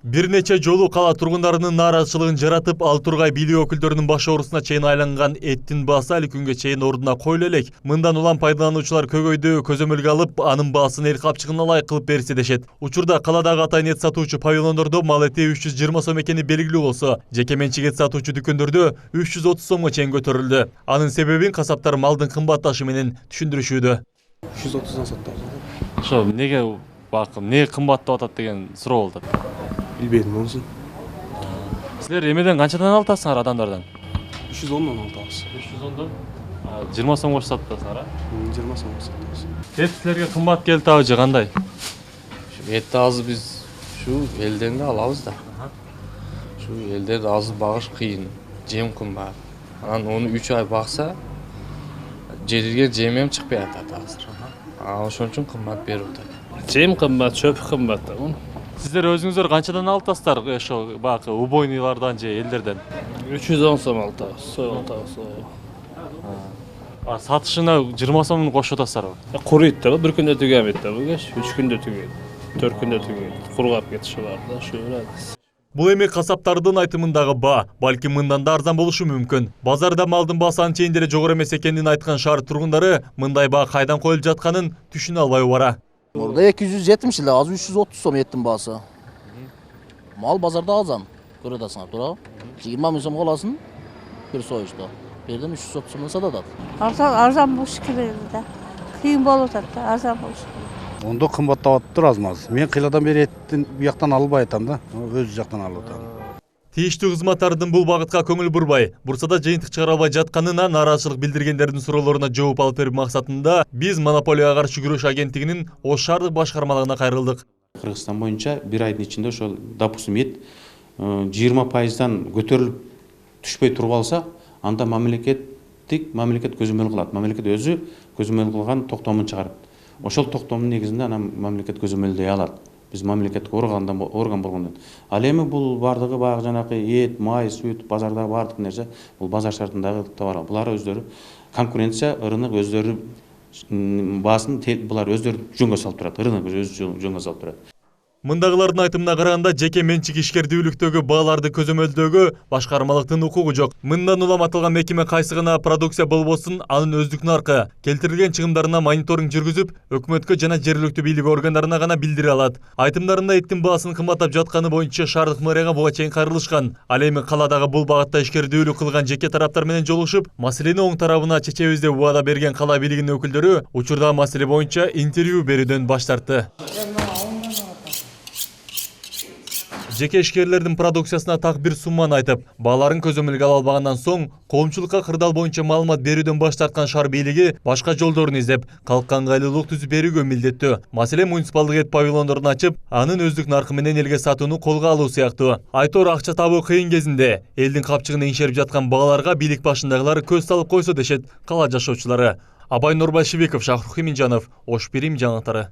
Бир нече жолу кала тургундарынын нааразычылыгын жаратып, ал тургай бийлик өкүлдөрүнүн баш оорусуна чейин айланган эттин баасы али күнгө чейин ордуна коюла элек. Мындан улам пайдалануучулар көйгөйдү көзөмөлгө алып, анын баасын эл капчыгына ылайык кылып берсе дешет. Учурда каладагы атайын эт сатуучу павильондордо мал эти 320 сом экени белгилүү болсо, жеке менчик эт сатуучу дүкөндөрдө 330 сомго чейин көтөрүлдү. Анын себебин касаптар малдын кымбатташы менен түшүндүрүшүүдө. 130-дан сатабыз. Ошо неге бакым, не кымбаттап атат деген суроо болот. Билбейм онусун. Силер эмеден канчадан алып атасыңар адамдардан? 310-дан алабыз. 310дан 20 сомго сатып атасыңар, 20 сомго сатабыз. Эт силерге кымбат келип атабы же кандай? Этти азыр биз ушу элден да алабыз да. Ушу элдерди азыр багыш кыйын, жем кымбат. Анан оны 3 ай бакса, жерге жем эм чыкпай атат азыр. Ошон үчүн кымбат берип атат. Жем кымбат, чөп кымбат. Сиздер өзүңүздөр канчадан алып атасыздар ошо баягы убойныйлардан же элдерден? 310 сом алабыз, союп атабыз. Сатышына 20 сомун кошуп атасызарбы? Курuyт да, бир күндө түгөбөйт да, бугеш 3 күндө түгөйт, 4 күндө түгөйт. Кургап кетиши бар да, ушу эле. Бул эми касаптардын айтымындагы баа, балким мындан да арзан болушу мүмкүн. Базарда малдын баасы анчейин деле жогору эмес экенин айткан шаар тургундары мындай баа кайдан коюлуп жатканын түшүнө албай убара. Burada 270 ile az 330 som ettim bası. Mal pazarda alacağım. Görüyorsun tura. 20 bin som alasın. Bir soyuşta. Birden 330 somdan satadat. Arzan boş gibi de. Kıyın bol otadı, arzan boş. Onda kımbattap atır azmaz. Men kıyladan beri ettin bu yaktan alыбай атам да. Өз жактан алып атам. Тийиштүү кызматтардын бул багытка көңүл бурбай, бурсада жыйынтык чыгара албай жатканына нааразычылык билдиргендердин суроолоруна жооп алып берүү максатында биз монополияга каршы күрөш агенттигинин Ош шаардык башкармалыгына кайрылдык. Кыргызстан боюнча бир айдын ичинде ошол допустим эт 20%дан көтөрүлүп түшпөй туруп алса, анда мамлекет көзөмөл кылат. Мамлекет өзү көзөмөл кылган токтомун чыгарат. Ошол токтомдун негизинде анан мамлекет көзөмөлдөй алат. Биз мамлекеттик орган болгондон. Ал эми бул бардыгы баягы жанакы эт, май, сүт, базардагы бардык нерсе бул базар шартындагы товар. Булар өздөрү конкуренция, рынок өздөрү баасын булар өздөрү жөнгө салып турат. Рынок өзү жөнгө салып турат. Мындагылардын айтымына караганда жеке менчик ишкердүүлүктөгү бааларды көзөмөлдөөгө башкармалыктын укугу жок. Мындан улам аталган мекеме кайсы гана продукция болбосун анын өздүк наркы, келтирилген чыгымдарына мониторинг жүргүзүп, өкмөткө жана жергиликтүү бийлик органдарына гана билдире алат. Айтымдарында эттин баасын кымбаттап жатканы боюнча шаардык мэрияга буга чейин кайрылышкан. Ал эми каладагы бул багытта ишкердүүлүк кылган жеке тараптар менен жолугушуп, маселени оң тарабына чечебиз деп убада берген кала бийлигинин өкүлдөрү учурдагы маселе боюнча интервью берүүдөн баш тартты. Жеке ишкерлердин продукциясына так бир сумманы айтып, бааларын көзөмөлгө ала албагандан соң, коомчулукка кырдаал боюнча маалымат берүүдөн баш тарткан шаар бийлиги башка жолдорун издеп, калкка ыңгайлуулук түзүп берүүгө милдеттүү. Маселе муниципалдык эт павильондорун ачып, анын өздүк наркы менен элге сатууну колго алуу сыяктуу. Айтор акча табуу кыйын кезинде элдин капчыгына ишерип жаткан бааларга бийлик башындагылар көз салып койсо дешет кала жашоочулары. Абай Нурбайшибеков, Шахрух Иминжанов, Ош Бирим жаңылыктары.